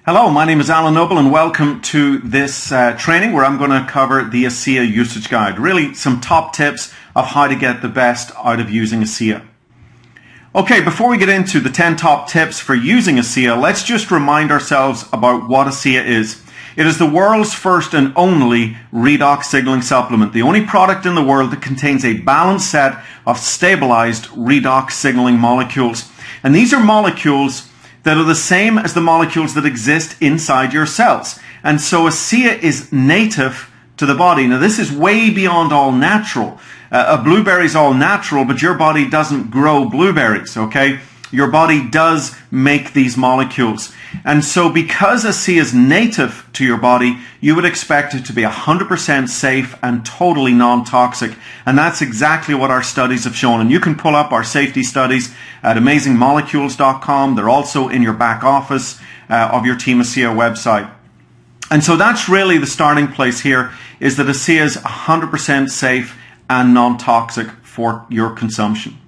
Hello, my name is Alan Noble and welcome to this training where I'm going to cover the ASEA usage guide. Really some top tips of how to get the best out of using ASEA. Okay, before we get into the 10 top tips for using ASEA, let's just remind ourselves about what ASEA is. It is the world's first and only redox signaling supplement, the only product in the world that contains a balanced set of stabilized redox signaling molecules. And these are molecules that are the same as the molecules that exist inside your cells. And so ASEA is native to the body. Now this is way beyond all natural. A blueberry is all natural, but your body doesn't grow blueberries, okay? Your body does make these molecules. And so because ASEA is native to your body, you would expect it to be 100% safe and totally non-toxic. And that's exactly what our studies have shown. And you can pull up our safety studies at amazingmolecules.com. They're also in your back office of your Team ASEA website. And so that's really the starting place here, is that ASEA is 100% safe and non-toxic for your consumption.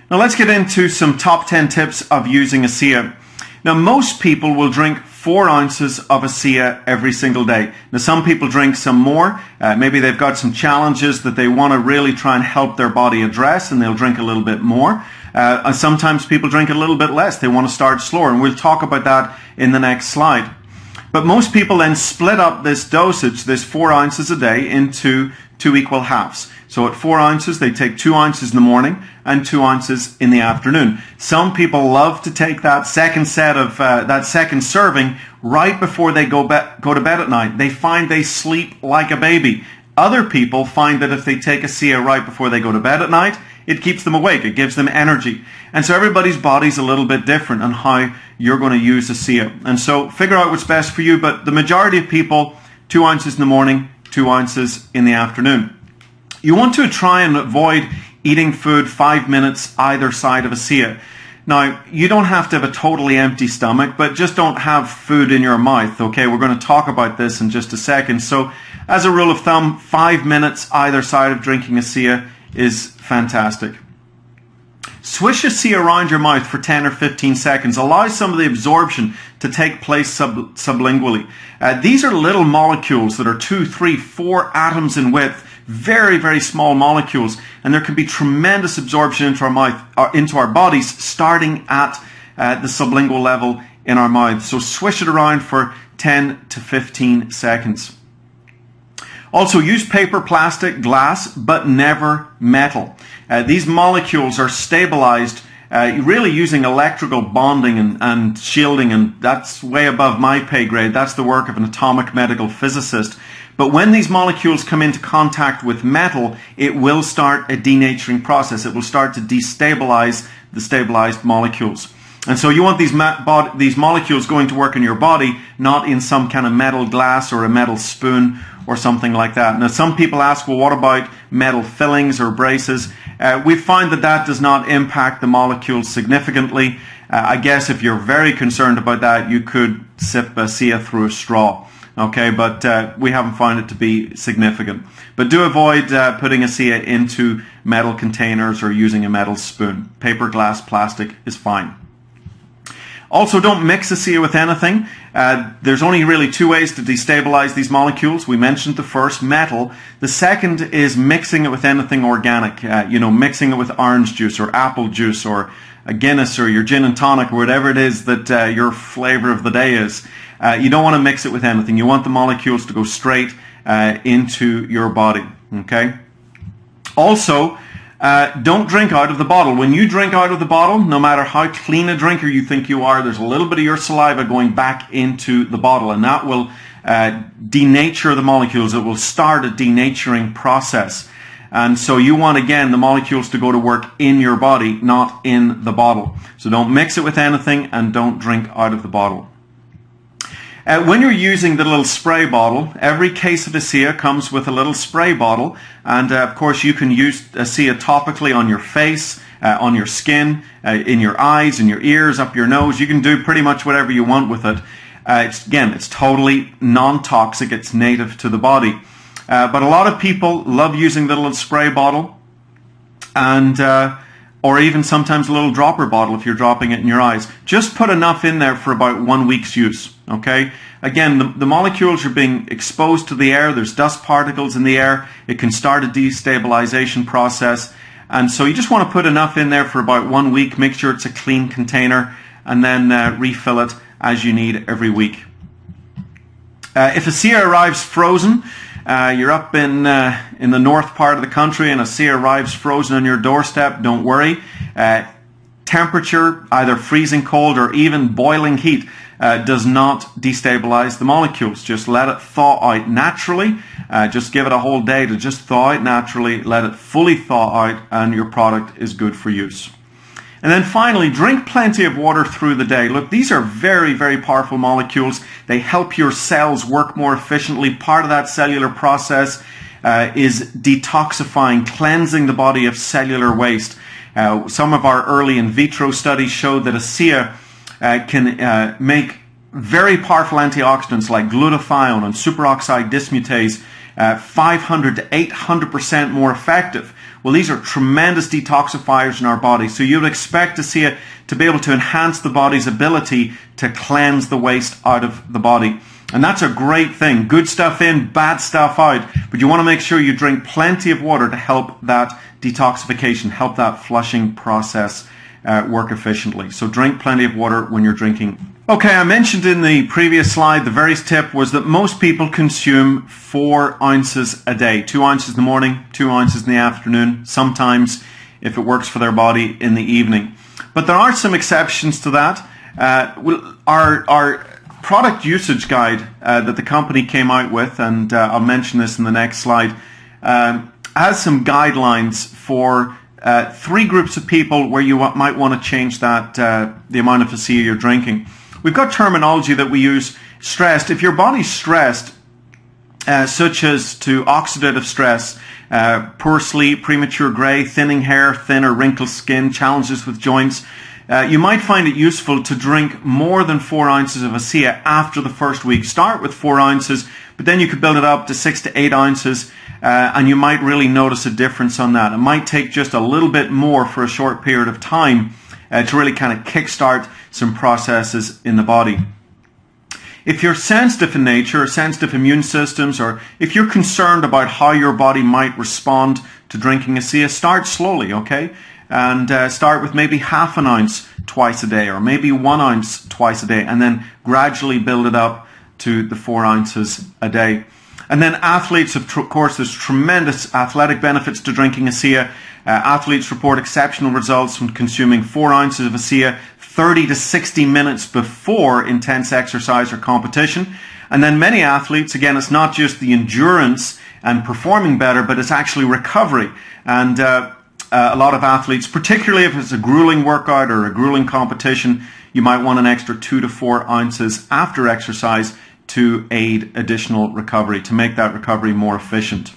Now let's get into some top 10 tips of using ASEA. Now most people will drink 4 ounces of ASEA every single day. Now some people drink some more. Maybe they've got some challenges that they want to really try and help their body address, and they'll drink a little bit more. And sometimes people drink a little bit less. They want to start slower, and we'll talk about that in the next slide. But most people then split up this dosage, this 4 ounces a day, into 2 equal halves. So at 4 ounces, they take 2 ounces in the morning and 2 ounces in the afternoon. Some people love to take that second set of that second serving right before they go to bed at night. They find they sleep like a baby. Other people find that if they take ASEA right before they go to bed at night, it keeps them awake. It gives them energy. And so everybody's body's a little bit different on how you're going to use ASEA. And so figure out what's best for you. But the majority of people, 2 ounces in the morning, 2 ounces in the afternoon. You want to try and avoid eating food 5 minutes either side of ASEA. Now, you don't have to have a totally empty stomach, but just don't have food in your mouth, okay? We're going to talk about this in just a second. So, as a rule of thumb, 5 minutes either side of drinking ASEA is fantastic. Swish ASEA around your mouth for 10 or 15 seconds. Allow some of the absorption to take place sublingually. These are little molecules that are 2, 3, 4 atoms in width. Very, very small molecules, and there can be tremendous absorption into our mouth, into our bodies, starting at the sublingual level in our mouth. So swish it around for 10 to 15 seconds. Also, use paper, plastic, glass, but never metal. These molecules are stabilized really using electrical bonding and shielding, and that's way above my pay grade. That's the work of an atomic medical physicist. But when these molecules come into contact with metal, it will start a denaturing process. It will start to destabilize the stabilized molecules. And so you want these molecules going to work in your body, not in some kind of metal glass or a metal spoon or something like that. Now some people ask, well, what about metal fillings or braces? We find that that does not impact the molecules significantly. I guess if you're very concerned about that, you could sip ASEA through a straw. Okay, but we haven't found it to be significant. But do avoid putting ASEA into metal containers or using a metal spoon. Paper, glass, plastic is fine. Also, don't mix ASEA with anything. There's only really 2 ways to destabilize these molecules. We mentioned the first, metal. The second is mixing it with anything organic. Mixing it with orange juice or apple juice or a Guinness or your gin and tonic or whatever it is that your flavor of the day is. You don't want to mix it with anything. You want the molecules to go straight into your body. Okay. Also, don't drink out of the bottle. When you drink out of the bottle, no matter how clean a drinker you think you are, there's a little bit of your saliva going back into the bottle, and that will denature the molecules. It will start a denaturing process. And so you want, again, the molecules to go to work in your body, not in the bottle. So don't mix it with anything and don't drink out of the bottle. When you're using the little spray bottle, every case of ASEA comes with a little spray bottle, and of course you can use ASEA topically on your face, on your skin, in your eyes, in your ears, up your nose. You can do pretty much whatever you want with it. It's totally non-toxic. It's native to the body. But a lot of people love using the little spray bottle, and or even sometimes a little dropper bottle if you're dropping it in your eyes. Just put enough in there for about 1 week's use, okay? Again, the molecules are being exposed to the air. There's dust particles in the air. It can start a destabilization process. And so you just want to put enough in there for about 1 week. Make sure it's a clean container, and then refill it as you need every week. If ASEA arrives frozen, you're up in the north part of the country and ASEA arrives frozen on your doorstep, don't worry. Temperature, either freezing cold or even boiling heat, does not destabilize the molecules. Just let it thaw out naturally. Just give it a whole day to just thaw out naturally. Let it fully thaw out and your product is good for use. And then finally, drink plenty of water through the day. Look, these are very, very powerful molecules. They help your cells work more efficiently. Part of that cellular process is detoxifying, cleansing the body of cellular waste. Some of our early in vitro studies showed that ASEA can make very powerful antioxidants like glutathione and superoxide dismutase 500 to 800% more effective. Well, these are tremendous detoxifiers in our body, so you would expect ASEA to be able to enhance the body's ability to cleanse the waste out of the body. And that's a great thing. Good stuff in, bad stuff out. But you want to make sure you drink plenty of water to help that detoxification, help that flushing process work efficiently. So drink plenty of water when you're drinking. Okay, I mentioned in the previous slide, the very tip was that most people consume 4 ounces a day. 2 ounces in the morning, 2 ounces in the afternoon, sometimes, if it works for their body, in the evening. But there are some exceptions to that. Our product usage guide that the company came out with, and I'll mention this in the next slide, has some guidelines for 3 groups of people where you might want to change that the amount of ASEA you're drinking. We've got terminology that we use. Stressed. If your body's stressed, such as to oxidative stress, poor sleep, premature grey, thinning hair, thin or wrinkled skin, challenges with joints, you might find it useful to drink more than 4 ounces of ASEA after the first week. Start with 4 ounces, but then you could build it up to 6 to 8 ounces, and you might really notice a difference on that. It might take just a little bit more for a short period of time to really kind of kickstart some processes in the body. If you're sensitive in nature, sensitive immune systems, or if you're concerned about how your body might respond to drinking ASEA, start slowly, okay? And start with maybe half an ounce twice a day, or maybe 1 ounce twice a day, and then gradually build it up to the 4 ounces a day. And then athletes, of course, there's tremendous athletic benefits to drinking ASEA. Athletes report exceptional results from consuming 4 ounces of ASEA 30 to 60 minutes before intense exercise or competition. And then many athletes, again, it's not just the endurance and performing better, but it's actually recovery. And a lot of athletes, particularly if it's a grueling workout or a grueling competition, you might want an extra 2 to 4 ounces after exercise to aid additional recovery, to make that recovery more efficient.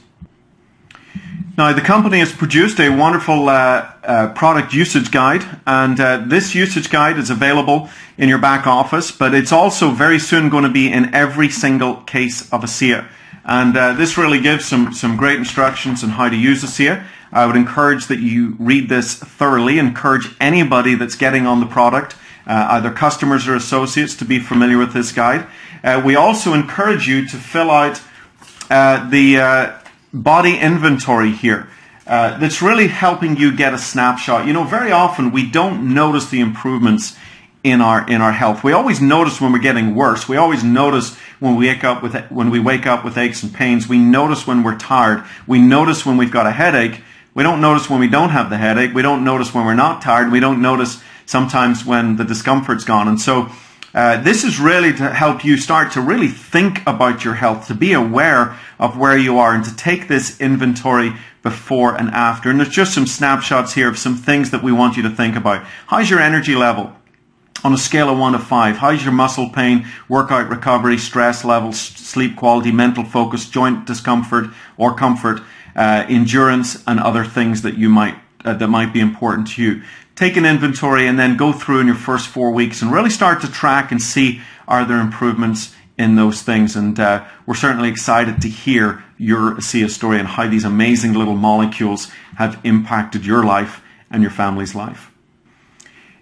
Now, the company has produced a wonderful product usage guide, and this usage guide is available in your back office, but it's also very soon going to be in every single case of ASEA. And this really gives some great instructions on how to use ASEA. I would encourage that you read this thoroughly, encourage anybody that's getting on the product, either customers or associates, to be familiar with this guide. We also encourage you to fill out the body inventory here. That's really helping you get a snapshot. You know, very often we don't notice the improvements in our health. We always notice when we're getting worse. We always notice when we wake up with aches and pains. We notice when we're tired. We notice when we've got a headache. We don't notice when we don't have the headache. We don't notice when we're not tired. We don't notice sometimes when the discomfort's gone. And so this is really to help you start to really think about your health, to be aware of where you are, and to take this inventory before and after. And there's just some snapshots here of some things that we want you to think about. How's your energy level on a scale of 1 to 5? How's your muscle pain, workout recovery, stress levels, sleep quality, mental focus, joint discomfort or comfort, endurance, and other things that you might that might be important to you? Take an inventory and then go through in your first 4 weeks and really start to track and see, are there improvements in those things. And we're certainly excited to hear your ASEA story and how these amazing little molecules have impacted your life and your family's life.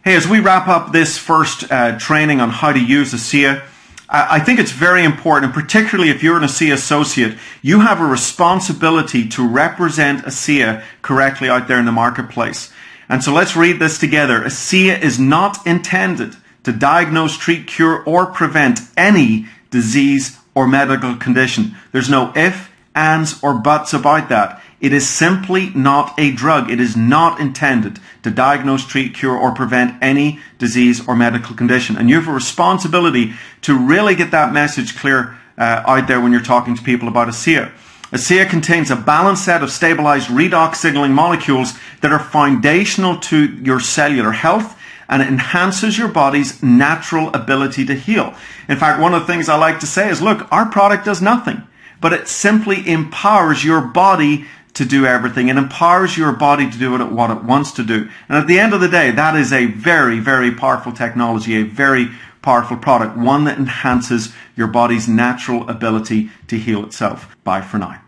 Hey, as we wrap up this first training on how to use ASEA, I think it's very important, particularly if you're an ASEA associate, you have a responsibility to represent ASEA correctly out there in the marketplace. And so let's read this together. ASEA is not intended to diagnose, treat, cure, or prevent any disease or medical condition. There's no if, ands, or buts about that. It is simply not a drug. It is not intended to diagnose, treat, cure, or prevent any disease or medical condition. And you have a responsibility to really get that message clear out there when you're talking to people about ASEA. ASEA contains a balanced set of stabilized redox signaling molecules that are foundational to your cellular health, and it enhances your body's natural ability to heal. In fact, one of the things I like to say is, look, our product does nothing, but it simply empowers your body to do everything. It empowers your body to do what it wants to do. And at the end of the day, that is a very, very powerful technology, a very powerful product, one that enhances your body's natural ability to heal itself. Bye for now.